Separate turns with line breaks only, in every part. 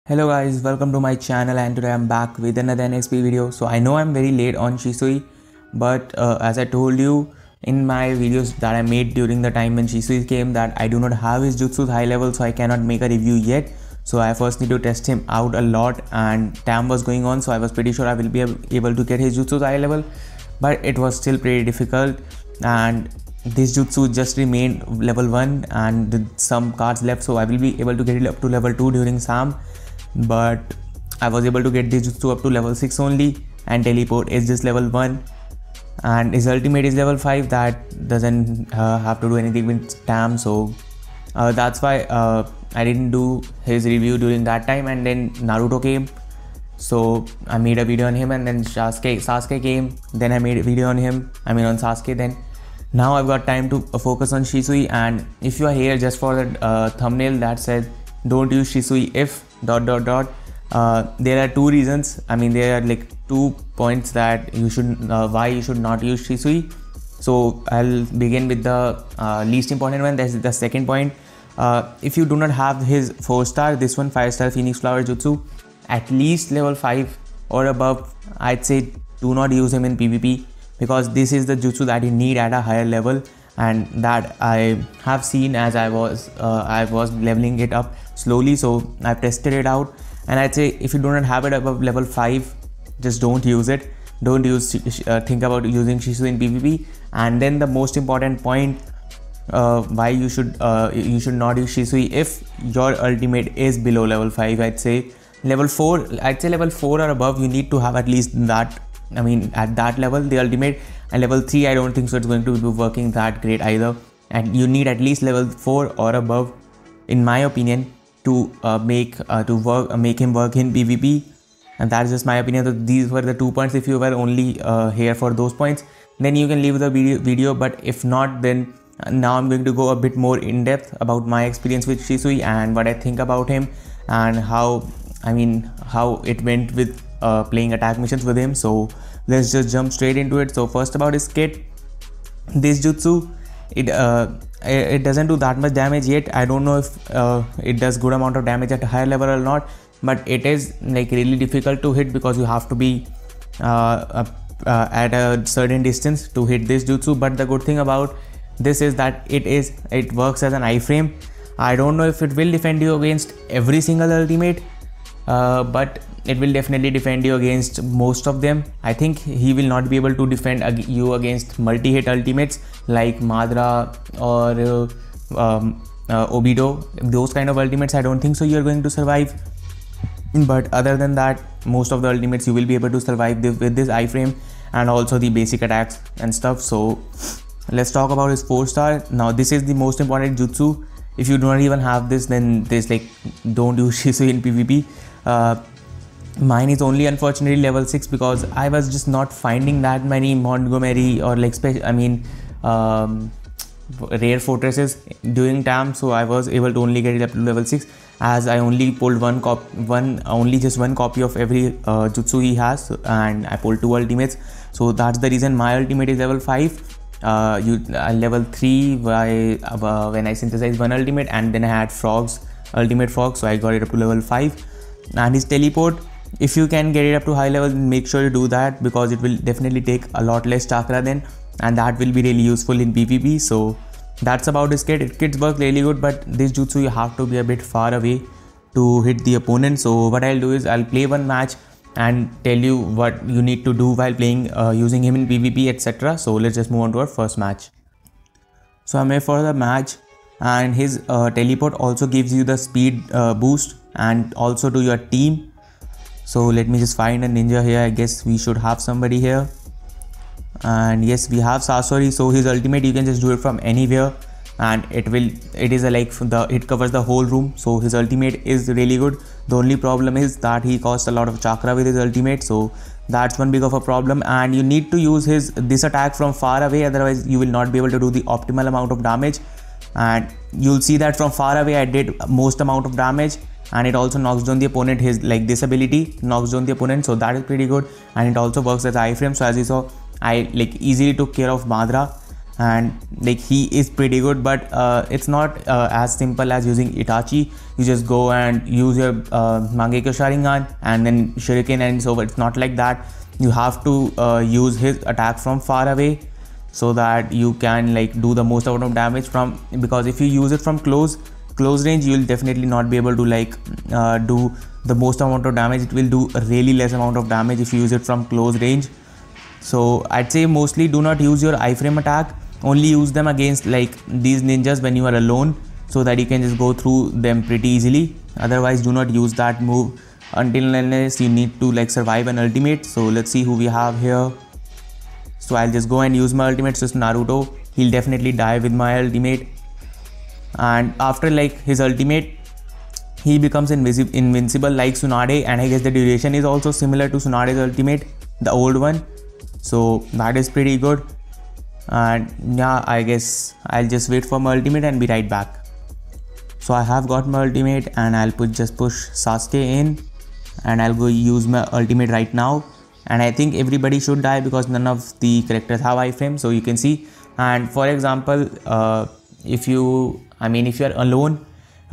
Hello guys, welcome to my channel and today I'm back with another NXB video. So I know I'm very late on Shisui, but as I told you in my videos that I made during the time when Shisui came that I do not have his jutsu's high level, so I cannot make a review yet. So I first need to test him out a lot, and TAM was going on, so I was pretty sure I will be able to get his jutsu's high level, but it was still pretty difficult, and this jutsu just remained level 1 and with some cards left, so I will be able to get it up to level 2 during SAM. But I was able to get this jutsu up to level 6 only, and teleport is just level 1 and his ultimate is level 5. That doesn't have to do anything with TAM, so that's why I didn't do his review during that time. And then Naruto came, so I made a video on him, and then Sasuke came, then I made a video on him, on Sasuke. Then now I've got time to focus on Shisui. And if you are here just for the thumbnail that said don't use Shisui if ... there are two reasons. There are like 2 points that you should why you should not use Shisui. So I'll begin with the least important one. That's the second point. If you do not have his 4-star, this one 5-star Phoenix Flower Jutsu, at least level 5 or above, I'd say do not use him in PvP, because this is the jutsu that you need at a higher level, and that I have seen as I was leveling it up slowly. So I've tested it out, and I'd say if you do not have it above level 5, just don't use it. Don't think about using Shisui in PvP. And then the most important point, why you should not use Shisui if your ultimate is below level 5. I'd say level 4 or above, you need to have at least that. At that level the ultimate, and level 3 I don't think so it's going to be working that great either, and you need at least level 4 or above, in my opinion, to make him work in PvP. And that's just my opinion. So these were the 2 points. If you were only here for those points, then you can leave the video, but if not, then now I'm going to go a bit more in depth about my experience with Shisui and what I think about him, and how it went with playing attack missions with him. So let's just jump straight into it. So first, about his kit. This jutsu, it doesn't do that much damage yet. I don't know if it does good amount of damage at a higher level or not, but it is like really difficult to hit, because you have to be at a certain distance to hit this jutsu. But the good thing about this is that it works as an iframe. I don't know if it will defend you against every single ultimate, but it will definitely defend you against most of them. I think he will not be able to defend you against multi-hit ultimates like Madara or Obito. Those kind of ultimates, I don't think so you're going to survive. But other than that, most of the ultimates you will be able to survive with this iframe, and also the basic attacks and stuff. So let's talk about his 4-star. Now this is the most important jutsu. If you do not even have this, then there's like, don't use Shisui in PvP. Mine is only unfortunately level 6, because I was just not finding that many Montgomery or like rare fortresses during TAM, so I was able to only get it up to level 6, as I only pulled just one copy of every jutsu he has, and I pulled 2 ultimates. So that's the reason my ultimate is level 5. Level 3 when I synthesized one ultimate, and then I had ultimate frog, so I got it up to level 5. And his teleport, if you can get it up to high level, make sure you do that, because it will definitely take a lot less chakra then, and that will be really useful in PvP. So that's about his kit. Kits work really good, but this jutsu you have to be a bit far away to hit the opponent. So what I'll do is I'll play one match and tell you what you need to do while playing using him in PvP, etc. So let's just move on to our first match. So I'm here for the match, and his teleport also gives you the speed boost, and also to your team. So let me just find a ninja here. I guess we should have somebody here, and yes, we have Sasori. So his ultimate, you can just do it from anywhere, and it covers the whole room. So his ultimate is really good. The only problem is that he costs a lot of chakra with his ultimate, so that's one big of a problem. And you need to use this attack from far away, otherwise you will not be able to do the optimal amount of damage. And you'll see that from far away I did most amount of damage, and it also knocks down the opponent. This ability knocks down the opponent, so that is pretty good. And it also works as iframe. So as you saw, I easily took care of Madara, and like he is pretty good, but it's not as simple as using Itachi. You just go and use your Mangekyo Sharingan and then Shuriken and it's over. It's not like that. You have to use his attack from far away so that you can like do the most amount of damage from, because if you use it from close range, you will definitely not be able to like do the most amount of damage. It will do a really less amount of damage if you use it from close range. So I'd say mostly do not use your iframe attack. Only use them against like these ninjas when you are alone, so that you can just go through them pretty easily. Otherwise do not use that move until unless you need to like survive an ultimate. So let's see who we have here. So I'll just go and use my ultimate. So it's Naruto. He'll definitely die with my ultimate, and after like his ultimate he becomes invincible like Tsunade, and I guess the duration is also similar to Tsunade's ultimate, the old one. So that is pretty good. And yeah, I guess I'll just wait for my ultimate and be right back. So I have got my ultimate and I'll just push Sasuke in, and I'll go use my ultimate right now. And I think everybody should die because none of the characters have iframe, so you can see. And for example, if you are alone,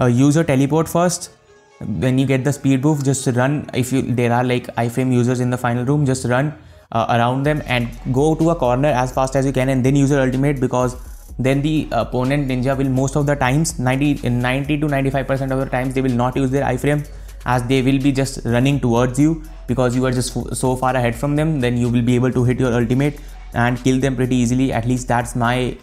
use your teleport first. When you get the speed boost, just run. If there are like iframe users in the final room, just run around them and go to a corner as fast as you can, and then use your ultimate, because then the opponent ninja will most of the times, 90 to 95% of the times, they will not use their iframe, as they will be just running towards you because you are just so far ahead from them. Then you will be able to hit your ultimate and kill them pretty easily. At least that's my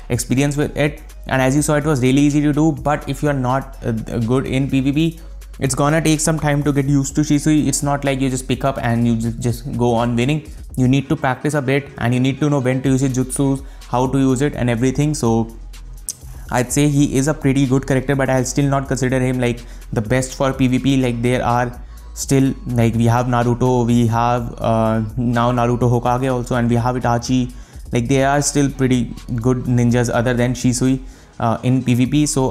experience with it. And as you saw, it was really easy to do. But if you are not good in PvP, it's gonna take some time to get used to Shisui. It's not like you just pick up and you just go on winning. You need to practice a bit, and you need to know when to use his jutsus, how to use it and everything. So I'd say he is a pretty good character, but I'll still not consider him like the best for PvP. Like there are still, like we have Naruto, we have now Naruto Hokage also, and we have Itachi. Like they are still pretty good ninjas other than Shisui in PvP. So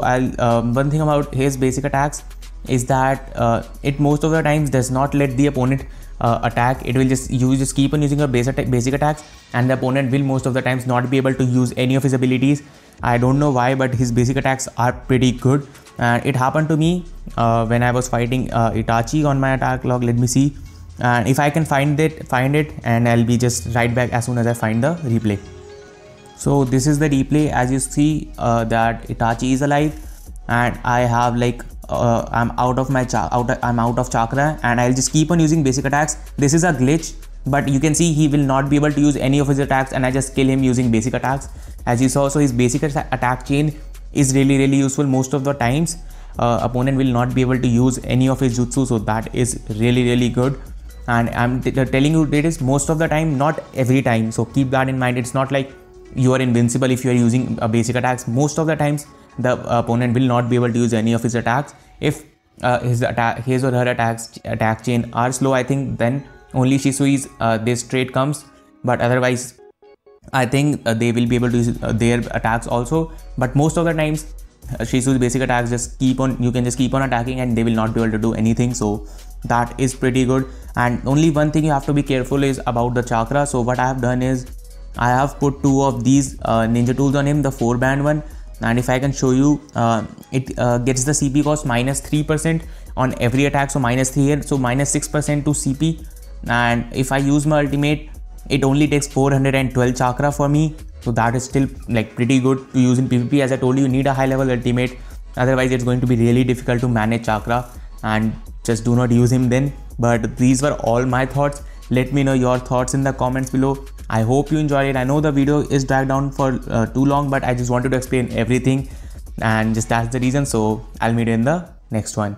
one thing about his basic attacks is that it most of the times does not let the opponent attack. It will just keep on using your basic attacks, and the opponent will most of the times not be able to use any of his abilities. I don't know why, but his basic attacks are pretty good. And it happened to me when I was fighting Itachi on my attack log. Let me see, and if I can find it, and I'll be just right back as soon as I find the replay. So this is the replay. As you see that Itachi is alive, and I have like I'm out of chakra, and I'll just keep on using basic attacks. This is a glitch, but you can see he will not be able to use any of his attacks, and I just kill him using basic attacks, as you saw. So his basic attack chain is really useful most of the times. Opponent will not be able to use any of his jutsu, so that is really good. And I'm telling you, it is most of the time, not every time, so keep that in mind. It's not like you are invincible if you are using basic attacks. Most of the times the opponent will not be able to use any of his attacks. If his or her attack chain are slow, I think then only Shisui's this trait comes, but otherwise I think they will be able to use their attacks also. But most of the times Shisui's basic attacks you can just keep on attacking and they will not be able to do anything. So that is pretty good. And only one thing you have to be careful is about the chakra. So what I have done is I have put 2 of these ninja tools on him, the 4-band one, and if I can show you, it gets the CP cost -3% on every attack, so -3 here, so -6% to CP. And if I use my ultimate, it only takes 412 chakra for me, so that is still like pretty good to use in PvP. As I told you, you need a high level ultimate, otherwise it's going to be really difficult to manage chakra, and just do not use him then. But these were all my thoughts. Let me know your thoughts in the comments below. I hope you enjoyed it. I know the video is dragged down for too long, but I just wanted to explain everything, and just that's the reason. So I'll meet you in the next one.